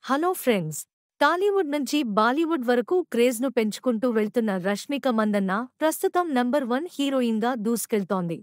Hello friends. Tollywood నుంచి బాలీవుడ్ వరకు క్రేజ్ను పెంచుకుంటూ వెళ్తున్న రష్మిక మందన్న ప్రస్తుతం నంబర్ 1 హీరోయిన్గా దూసుకెళ్తోంది.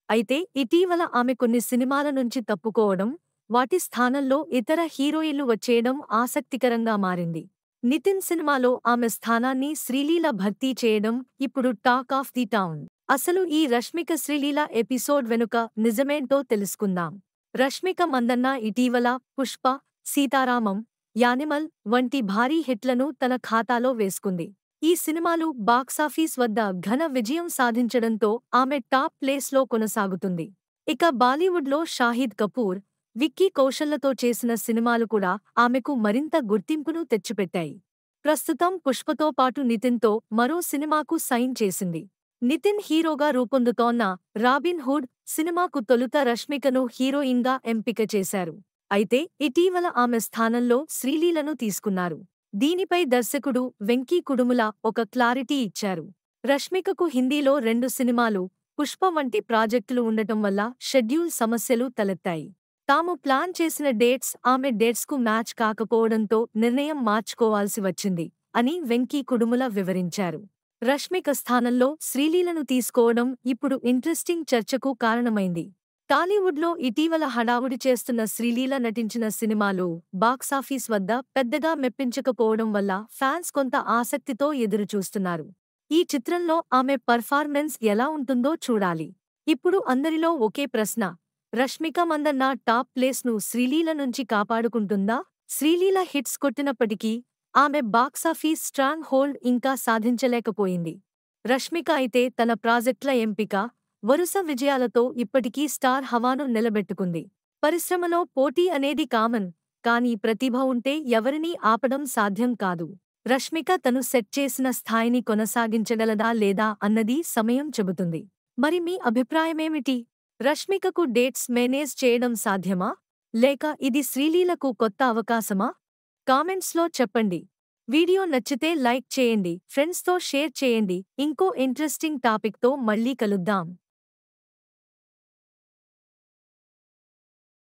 అయితే ఇటీవల ఆమె కొన్ని సినిమాల నుంచి తప్పుకోవడం, వాటి స్థానంలో ఇతర హీరోయిన్లు వచ్చేయడం ఆసక్తికరంగా మారింది. నితిన్ సినిమాలో ఆమె స్థానాన్ని శ్రీలీల భర్తీ చేయడం ఇప్పుడు టాక్ ఆఫ్ ది టౌన్. అసలు ఈ రష్మిక శ్రీలీల ఎపిసోడ్ వెనుక నిజమేంటో తెలుసుకుందాం. రష్మిక మందన్న ఇటీవల పుష్ప, సీతారామం, యానిమల్ వంటి భారీ హిట్లను తన ఖాతాలో వేసుకుంది. ఈ సినిమాలు బాక్సాఫీస్ వద్ద ఘన విజయం సాధించడంతో ఆమె టాప్ ప్లేస్లో కొనసాగుతుంది. ఇక బాలీవుడ్లో షాహిద్ కపూర్, విక్కీ కౌశల్లతో చేసిన సినిమాలు కూడా ఆమెకు మరింత గుర్తింపును తెచ్చిపెట్టాయి. ప్రస్తుతం పుష్పతో పాటు నితిన్తో మరో సినిమాకు సైన్ చేసింది. నితిన్ హీరోగా రూపొందుతోన్న రాబిన్ హుడ్ సినిమాకు తొలుత రష్మికను హీరోయిన్గా ఎంపిక చేశారు. అయితే ఇటీవల ఆమె స్థానంలో శ్రీలీలను తీసుకున్నారు. దీనిపై దర్శకుడు వెంకీ కుడుముల ఒక క్లారిటీ ఇచ్చారు. రష్మికకు హిందీలో 2 సినిమాలు, పుష్ప వంటి ప్రాజెక్టులు ఉండటం వల్ల షెడ్యూల్ సమస్యలు తలెత్తాయి. తాము ప్లాన్ చేసిన డేట్స్ ఆమె డేట్స్కు మ్యాచ్ కాకపోవడంతో నిర్ణయం మార్చుకోవాల్సి వచ్చింది అని వెంకీ కుడుముల వివరించారు. రష్మిక స్థానంలో శ్రీలీలను తీసుకోవడం ఇప్పుడు ఇంట్రెస్టింగ్ చర్చకు కారణమైంది. టాలీవుడ్లో ఇటీవల హడావుడి చేస్తున్న శ్రీలీల నటించిన సినిమాలు బాక్సాఫీస్ వద్ద పెద్దగా మెప్పించకపోవడం వల్ల ఫ్యాన్స్ కొంత ఆసక్తితో ఎదురుచూస్తున్నారు. ఈ చిత్రంలో ఆమె పర్ఫార్మెన్స్ ఎలా ఉంటుందో చూడాలి. ఇప్పుడు అందరిలో ఒకే ప్రశ్న: రష్మిక మందన్న టాప్ ప్లేస్ను శ్రీలీల నుంచి కాపాడుకుంటుందా? శ్రీలీల హిట్స్ కొట్టినప్పటికీ ఆమె బాక్సాఫీస్ స్ట్రాంగ్ హోల్డ్ ఇంకా సాధించలేకపోయింది. రష్మిక అయితే తన ప్రాజెక్ట్ల ఎంపిక, వరుస విజయాలతో ఇప్పటికీ స్టార్ హవాను నిలబెట్టుకుంది. పరిశ్రమలో పోటీ అనేది కామన్, కానీ ప్రతిభ ఉంటే ఎవరినీ ఆపడం సాధ్యం కాదు. రష్మిక తను సెట్ చేసిన స్థాయిని కొనసాగించగలదా లేదా అన్నది సమయం చెబుతుంది. మరి మీ అభిప్రాయమేమిటి? రష్మికకు డేట్స్ మేనేజ్ చేయడం సాధ్యమా? లేక ఇది శ్రీలీలకు కొత్త అవకాశమా? కామెంట్స్లో చెప్పండి. వీడియో నచ్చితే లైక్ చేయండి, ఫ్రెండ్స్తో షేర్ చేయండి. ఇంకో ఇంట్రెస్టింగ్ టాపిక్తో మళ్ళీ కలుద్దాం.